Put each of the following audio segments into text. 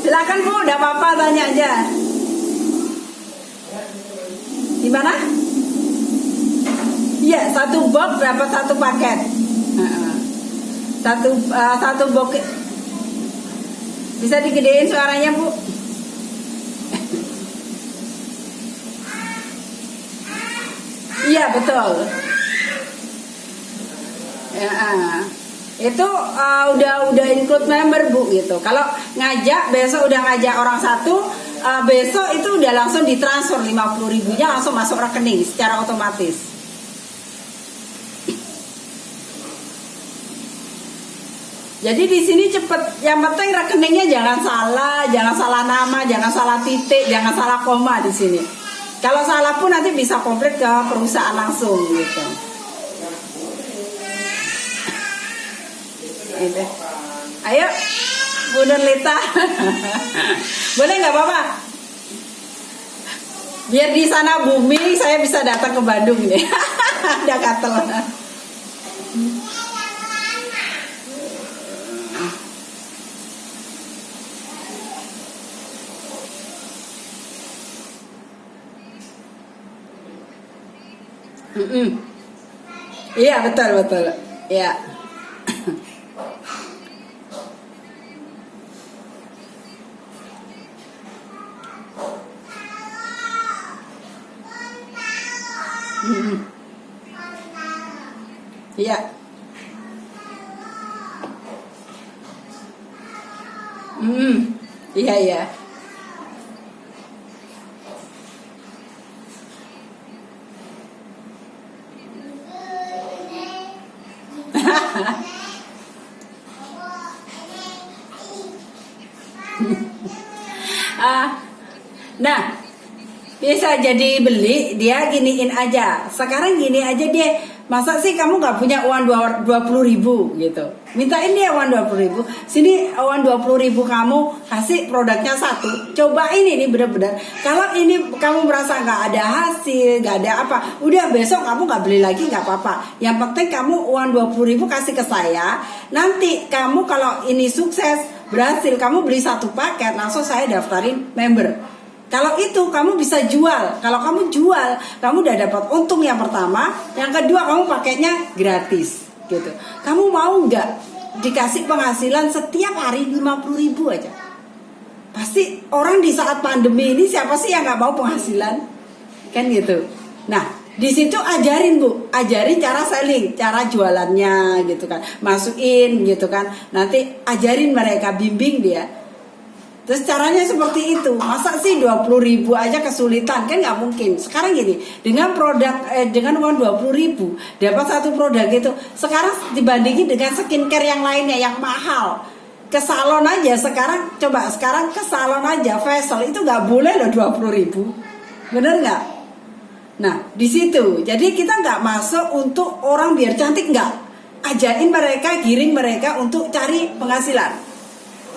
Silakan Bu, udah apa-apa tanya aja. Gimana? Iya, satu box dapat satu paket. Satu box. Bisa digedein suaranya Bu? Iya betul. Ya, itu udah include member Bu gitu. Kalau ngajak besok udah ngajak orang satu, besok itu udah langsung ditransfer 50.000-nya langsung masuk rekening secara otomatis. Jadi di sini cepet. Yang penting rekeningnya jangan salah nama, jangan salah titik, jangan salah koma di sini. Kalau salah pun nanti bisa komplit ke perusahaan langsung gitu. Gitu. Ayo, Bu Nurlita. Boleh nggak apa-apa? Biar di sana booming, saya bisa datang ke Bandung nih. Udah gatel. Iya betul. Iya. Iya. Iya. Nah, bisa jadi beli, dia giniin aja. Sekarang gini aja dia, masa sih kamu nggak punya uang 20.000 gitu? Mintain dia uang 20.000. Sini uang 20.000 kamu kasih produknya satu. Cobain ini bener-bener. Kalau ini kamu merasa nggak ada hasil, nggak ada apa, udah besok kamu nggak beli lagi nggak apa-apa. Yang penting kamu uang 20.000 kasih ke saya. Nanti kamu kalau ini sukses berhasil, kamu beli satu paket, langsung saya daftarin member. Kalau itu kamu bisa jual. Kalau kamu jual, kamu udah dapat untung yang pertama. Yang kedua kamu pakainya gratis gitu. Kamu mau nggak dikasih penghasilan setiap hari 50.000 aja? Pasti orang di saat pandemi ini siapa sih yang nggak mau penghasilan? Kan gitu. Nah, di situ ajarin Bu, ajarin cara selling, cara jualannya gitu kan. Masukin gitu kan. Nanti ajarin mereka, bimbing dia. Terus caranya seperti itu. Masa sih 20.000 aja kesulitan? Kan nggak mungkin. Sekarang gini, dengan produk dengan uang 20.000 dapat satu produk gitu. Sekarang dibandingin dengan skincare yang lainnya yang mahal. Ke salon aja sekarang, coba sekarang ke salon aja facial itu nggak boleh loh 20.000. Bener nggak? Nah di situ. Jadi kita nggak masuk untuk orang biar cantik, nggak. Ajain mereka, giring mereka untuk cari penghasilan.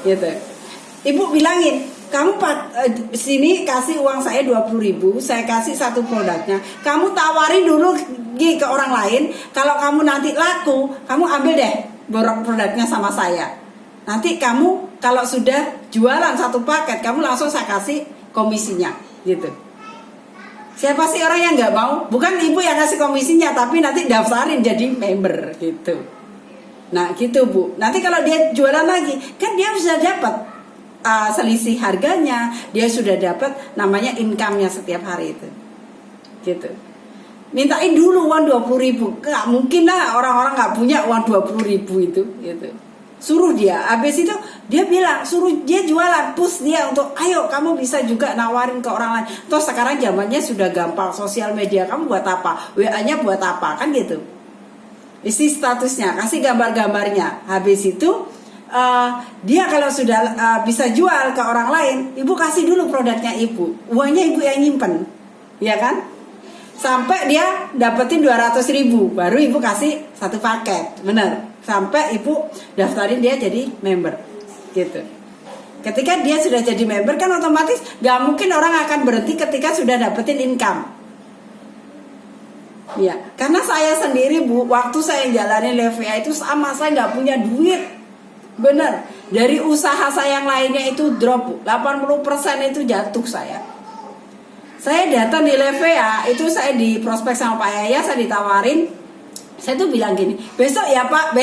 Gitu. Ibu bilangin, kamu sini kasih uang saya 20.000, saya kasih satu produknya. Kamu tawarin dulu ke orang lain. Kalau kamu nanti laku, kamu ambil deh produknya sama saya. Nanti kamu kalau sudah jualan satu paket, kamu langsung saya kasih komisinya, gitu. Siapa sih orang yang nggak mau? Bukan ibu yang kasih komisinya, tapi nanti daftarin jadi member, gitu. Nah, gitu Bu. Nanti kalau dia jualan lagi, kan dia sudah dapat selisih harganya, dia sudah dapat namanya income-nya setiap hari itu, gitu. Mintain dulu uang 20.000, nggak mungkin lah orang-orang nggak punya uang 20.000 itu, gitu. Suruh dia, habis itu dia bilang, suruh dia jualan, push dia untuk, ayo kamu bisa juga nawarin ke orang lain. Terus sekarang zamannya sudah gampang, sosial media kamu buat apa, WA-nya buat apa, kan gitu. Isi statusnya, kasih gambar-gambarnya, habis itu dia kalau sudah bisa jual ke orang lain, ibu kasih dulu produknya ibu, uangnya ibu yang nyimpen, ya kan? Sampai dia dapetin 200.000, baru ibu kasih satu paket, bener. Sampai ibu daftarin dia jadi member, gitu. Ketika dia sudah jadi member kan otomatis gak mungkin orang akan berhenti ketika sudah dapetin income. Ya, karena saya sendiri Bu, waktu saya jalanin LVA itu sama, saya nggak punya duit. Bener, Dari usaha saya yang lainnya itu drop, Bu. 80% itu jatuh saya. Saya datang di Levea, itu saya di prospek sama Pak Yaya, saya ditawarin. Saya tuh bilang gini, besok ya Pak,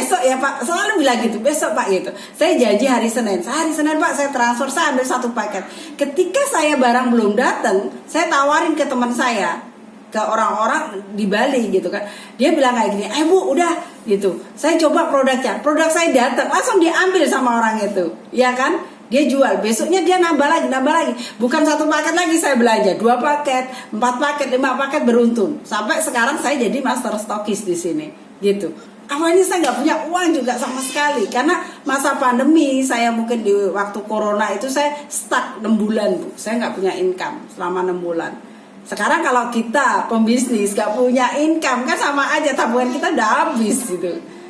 selalu bilang gitu, besok Pak gitu. Saya janji hari Senin Pak saya transfer, saya ambil 1 paket. Ketika saya barang belum datang, saya tawarin ke teman saya, ke orang-orang di Bali gitu kan. Dia bilang kayak gini, Bu udah gitu. Saya coba produk saya datang, langsung diambil sama orang itu, ya kan? Dia jual, besoknya dia nambah lagi. Bukan 1 paket lagi saya belanja, 2 paket, 4 paket, 5 paket beruntun. Sampai sekarang saya jadi master stokis di sini, gitu. Awalnya saya nggak punya uang juga sama sekali, karena masa pandemi saya mungkin di waktu corona itu saya stuck 6 bulan, Bu. Saya nggak punya income selama 6 bulan. Sekarang kalau kita pembisnis nggak punya income kan sama aja tabungan kita udah habis gitu.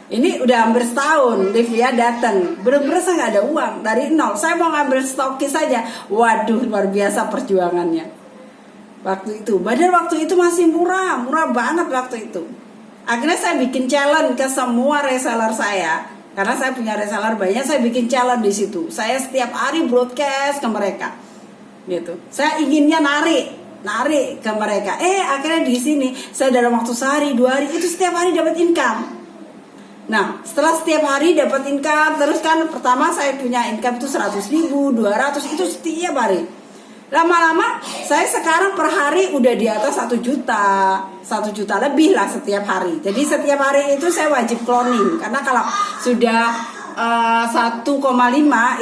Ini udah hampir setahun, Livia datang, bener-bener saya nggak ada uang dari nol. Saya mau ngambil stokis saja, waduh luar biasa perjuangannya. Waktu itu, padahal waktu itu masih murah banget waktu itu. Akhirnya saya bikin challenge ke semua reseller saya, karena saya punya reseller banyak, saya bikin challenge di situ. Saya setiap hari broadcast ke mereka, gitu. Saya inginnya narik ke mereka. Akhirnya di sini saya dalam waktu sehari 2 hari itu setiap hari dapat income. Nah, setelah setiap hari dapat income, terus kan pertama saya punya income itu 100.000, 200 itu setiap hari. Lama-lama saya sekarang per hari udah di atas 1 juta, 1 juta lebih lah setiap hari. Jadi setiap hari itu saya wajib cloning, karena kalau sudah 1,5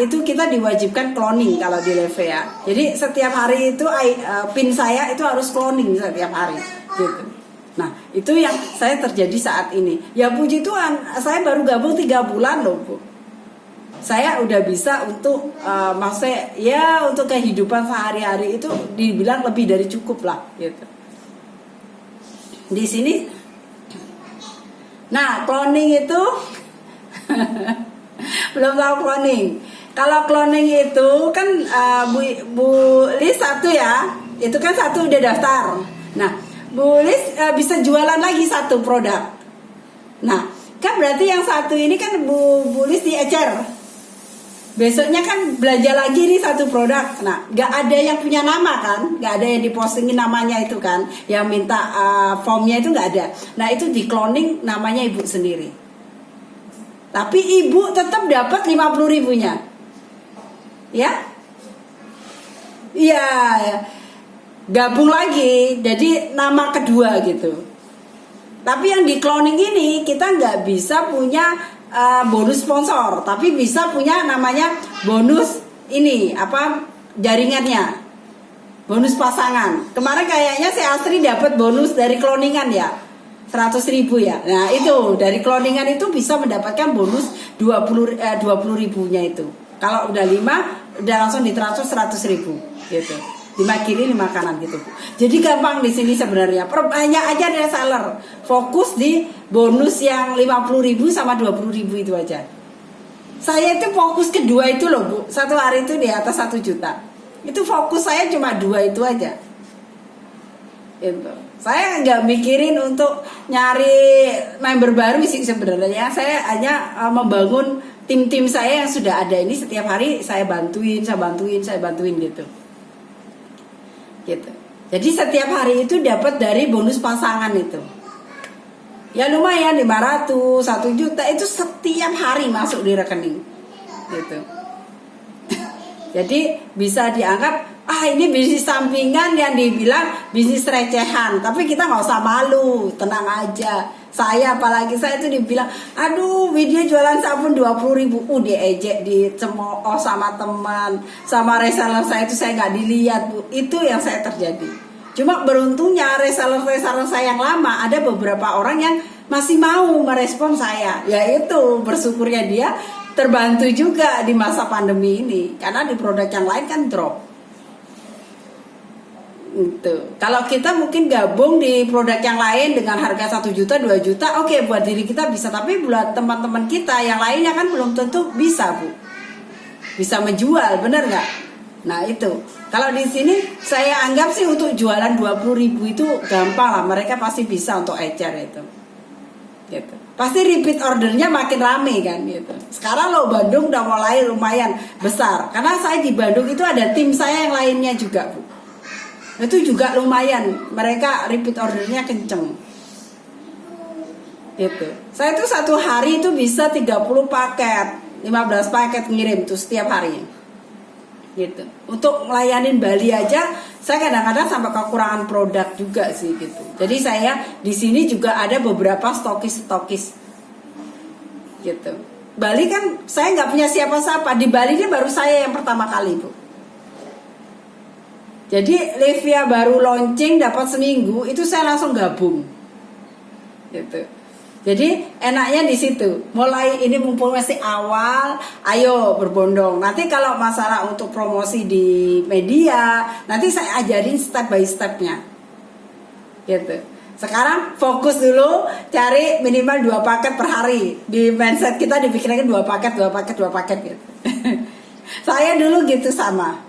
itu kita diwajibkan cloning kalau di Levea. Jadi setiap hari itu pin saya itu harus cloning setiap hari, gitu. Nah, itu yang saya terjadi saat ini. Ya puji Tuhan, saya baru gabung 3 bulan loh, Bu. Saya udah bisa untuk maksudnya ya untuk kehidupan sehari-hari itu dibilang lebih dari cukup lah, gitu. Di sini, nah cloning itu belum tahu cloning. Kalau cloning itu kan Bu Lis 1 ya, itu kan 1 udah daftar. Nah, Bu Lis bisa jualan lagi 1 produk. Nah, kan berarti yang 1 ini kan Bu Lis diecer. Besoknya kan belanja lagi nih 1 produk. Nah, gak ada yang punya nama kan, gak ada yang dipostingin namanya itu kan, yang minta formnya itu gak ada. Nah, itu di cloning namanya Ibu sendiri. Tapi Ibu tetap dapat 50.000-nya. Ya? Iya. Gabung lagi jadi nama kedua gitu. Tapi yang di cloning ini kita nggak bisa punya bonus sponsor, tapi bisa punya namanya bonus ini jaringannya, bonus pasangan. Kemarin kayaknya si Astri dapat bonus dari cloningan ya, 100.000 ya. Nah itu dari cloningan itu bisa mendapatkan bonus 20.000-nya itu. Kalau udah 5 udah langsung ditransfer 100.000 gitu. 5 kiri 5 kanan gitu, Bu. Jadi gampang di sini sebenarnya. Perbanyak aja reseller. Fokus di bonus yang 50.000 sama 20.000 itu aja. Saya itu fokus kedua itu loh, Bu. 1 hari itu di atas 1 juta. Itu fokus saya cuma 2 itu aja. Gitu. Saya nggak mikirin untuk nyari member baru sih sebenarnya. Saya hanya membangun tim-tim saya yang sudah ada ini setiap hari saya bantuin gitu. Gitu. Jadi setiap hari itu dapat dari bonus pasangan itu. Ya lumayan 500, 1 juta itu setiap hari masuk di rekening. Gitu. Jadi bisa dianggap ini bisnis sampingan yang dibilang bisnis recehan, tapi kita nggak usah malu, tenang aja. Saya apalagi saya itu dibilang, aduh video jualan sabun 20.000, diejek, dicemooh sama teman, sama reseller saya itu saya nggak dilihat, Bu. Itu yang saya terjadi. Cuma beruntungnya reseller saya yang lama ada beberapa orang yang masih mau merespon saya, yaitu bersyukurnya dia terbantu juga di masa pandemi ini, karena di produk yang lain kan drop. Itu. Kalau kita mungkin gabung di produk yang lain dengan harga 1 juta, 2 juta, oke, buat diri kita bisa, tapi buat teman-teman kita yang lainnya kan belum tentu bisa, Bu. Bisa menjual, bener nggak? Nah itu. Kalau di sini saya anggap sih untuk jualan 20.000 itu gampang lah, mereka pasti bisa untuk ecer itu. Gitu. pasti repeat ordernya makin rame kan gitu. Sekarang lo Bandung udah mulai lumayan besar, karena saya di Bandung itu ada tim saya yang lainnya juga Bu. Itu juga lumayan, mereka repeat ordernya kenceng gitu. Saya tuh satu hari itu bisa 30 paket, 15 paket ngirim tuh setiap hari gitu. Untuk melayanin Bali aja saya kadang-kadang sampai kekurangan produk juga sih gitu. Jadi saya di sini juga ada beberapa stokis gitu. Bali kan saya nggak punya siapa-siapa, di Bali ini baru saya yang pertama kali Bu. Jadi Livia baru launching dapat seminggu itu saya langsung gabung gitu. Jadi enaknya di situ. Mulai ini mumpung masih awal, ayo berbondong. Nanti kalau masalah untuk promosi di media, nanti saya ajarin step by stepnya. Gitu. Sekarang fokus dulu cari minimal 2 paket per hari. Di mindset kita dipikirkan 2 paket gitu. Saya dulu gitu sama.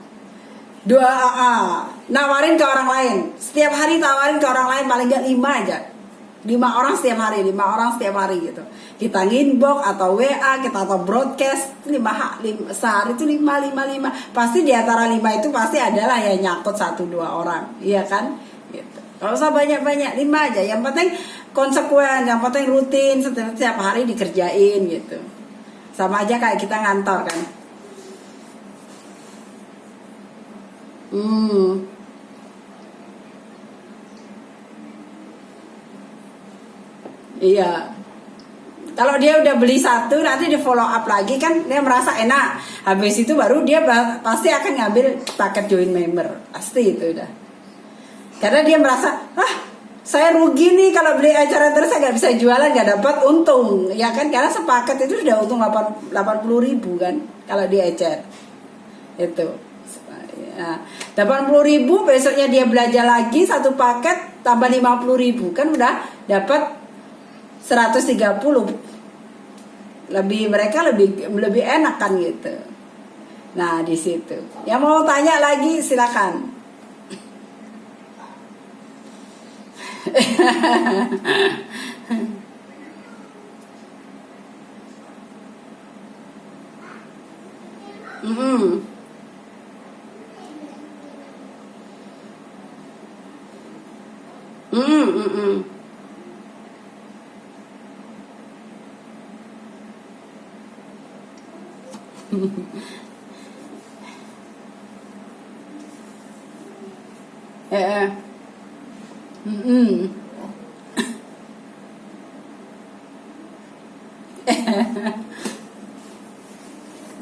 Nawarin ke orang lain. Setiap hari tawarin ke orang lain paling enggak 5 aja. 5 orang setiap hari gitu. Kita inbox atau WA, kita atau broadcast 5 sehari itu 5. Pasti di antara 5 itu pasti adalah yang nyangkut 1-2 orang, iya kan? Gitu. Kalau usah banyak-banyak, 5 aja. Yang penting konsekuen, yang penting rutin setiap hari dikerjain gitu. Sama aja kayak kita ngantor kan. Iya. Kalau dia udah beli 1 nanti di follow up lagi kan dia merasa enak. Habis itu baru dia pasti akan ngambil paket join member. Pasti itu udah. Karena dia merasa, saya rugi nih kalau beli acara terus saya nggak bisa jualan, nggak dapat untung. Ya kan, karena sepaket itu sudah untung 80.000 kan kalau di ecer. Itu. Ya, 80.000 besoknya dia belanja lagi 1 paket tambah 50.000 kan udah dapat 130. Mereka lebih enak kan gitu. Nah, di situ. Yang mau tanya lagi silakan.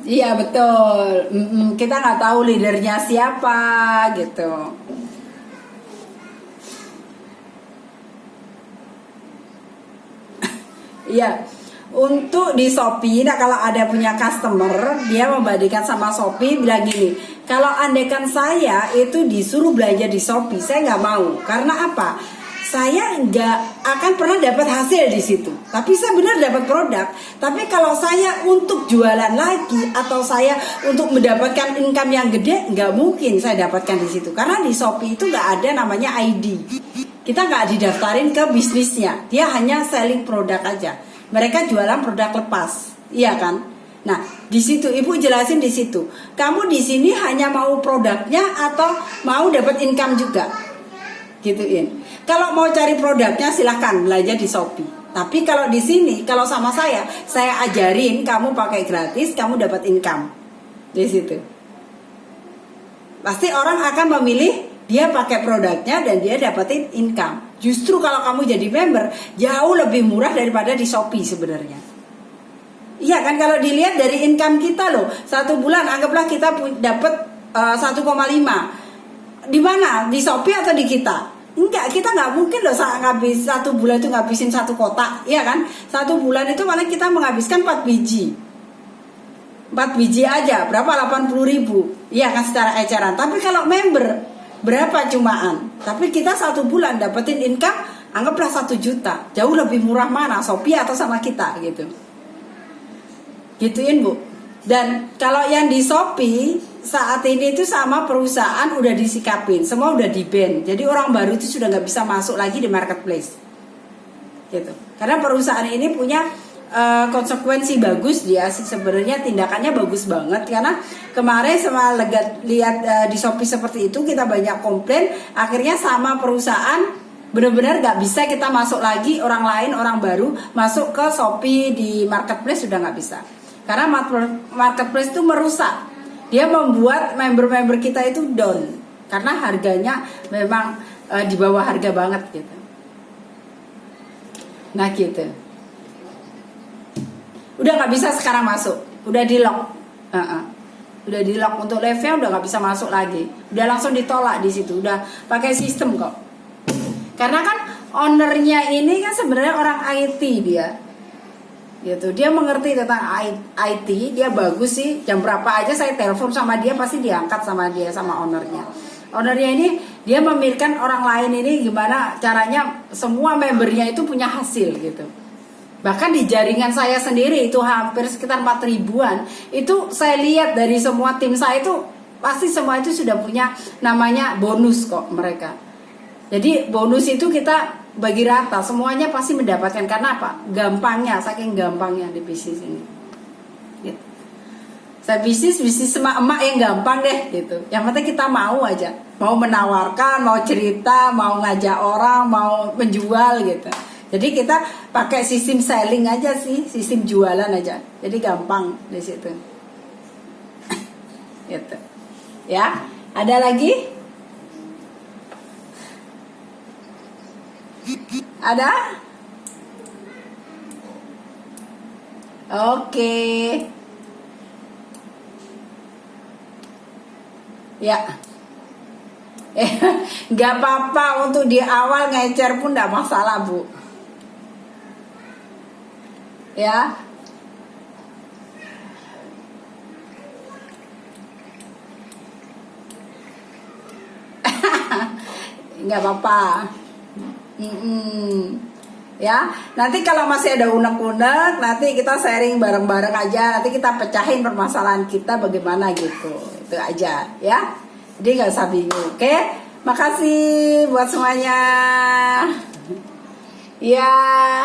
Iya betul. Kita nggak tahu leadernya siapa gitu. Iya. Untuk di Shopee, nah kalau ada punya customer, dia membandingkan sama Shopee bilang gini, kalau andaikan saya itu disuruh belanja di Shopee, saya nggak mau. Karena apa? Saya nggak akan pernah dapat hasil di situ. Tapi saya benar dapat produk. Tapi kalau saya untuk jualan lagi atau saya untuk mendapatkan income yang gede, nggak mungkin saya dapatkan di situ. Karena di Shopee itu nggak ada namanya ID. Kita nggak didaftarin ke bisnisnya. Dia hanya selling produk aja. Mereka jualan produk lepas, iya kan? Nah, di situ Ibu jelasin di situ. Kamu di sini hanya mau produknya atau mau dapat income juga, gituin. Kalau mau cari produknya silahkan belanja di Shopee. Tapi kalau di sini, kalau sama saya ajarin kamu pakai gratis, kamu dapat income di situ. Pasti orang akan memilih dia pakai produknya dan dia dapetin income. Justru kalau kamu jadi member jauh lebih murah daripada di Shopee sebenarnya. Iya kan, kalau dilihat dari income kita loh, 1 bulan anggaplah kita dapat 1,5. Di mana? Di Shopee atau di kita? Enggak, kita nggak mungkin loh ngabis 1 bulan itu ngabisin 1 kotak, iya kan? 1 bulan itu malah kita menghabiskan 4 biji. 4 biji aja, berapa? 80.000. Iya kan secara eceran. Tapi kalau member berapa cumaan? Tapi kita 1 bulan dapetin income anggaplah 1 juta. Jauh lebih murah mana? Shopee atau sama kita gitu. Gituin Bu. Dan kalau yang di Shopee saat ini itu sama perusahaan udah disikapin, semua udah di ban. Jadi orang baru itu sudah nggak bisa masuk lagi di marketplace. gitu. Karena perusahaan ini punya konsekuensi bagus, dia sebenarnya tindakannya bagus banget. Karena kemarin sama lihat di Shopee seperti itu, kita banyak komplain, akhirnya sama perusahaan benar-benar nggak bisa kita masuk lagi, orang lain, orang baru masuk ke Shopee di marketplace sudah nggak bisa. Karena marketplace itu merusak, dia membuat member-member kita itu down karena harganya memang di bawah harga banget gitu. Nah gitu. Udah nggak bisa sekarang masuk, udah di lock, udah di lock untuk live-nya, udah nggak bisa masuk lagi, udah langsung ditolak di situ, udah pakai sistem kok. Karena kan ownernya ini kan sebenarnya orang IT dia, gitu, dia mengerti tentang IT, dia bagus sih. Jam berapa aja saya telepon sama dia pasti diangkat sama dia, sama ownernya. Ownernya ini dia memikirkan orang lain ini gimana caranya semua membernya itu punya hasil gitu. Bahkan di jaringan saya sendiri itu hampir sekitar 4 ribuan. Itu saya lihat dari semua tim saya itu pasti semua itu sudah punya namanya bonus kok mereka. Jadi bonus itu kita bagi rata, semuanya pasti mendapatkan. Karena apa? Gampangnya, saking gampangnya di bisnis ini gitu. Saya bisnis emak-emak yang gampang deh gitu. Yang penting kita mau aja, mau menawarkan, mau cerita, mau ngajak orang, mau menjual gitu. Jadi kita pakai sistem selling aja sih, sistem jualan aja. Jadi gampang di situ. Gitu. Ya, ada lagi? Ada? Oke. Ya. Nggak apa-apa, untuk di awal ngecer pun nggak masalah, Bu. Ya. Nggak apa-apa. Ya, nanti kalau masih ada unek-unek, nanti kita sharing bareng-bareng aja. Nanti kita pecahin permasalahan kita bagaimana gitu. Itu aja ya. Jadi nggak usah bingung. Oke, makasih buat semuanya. Ya.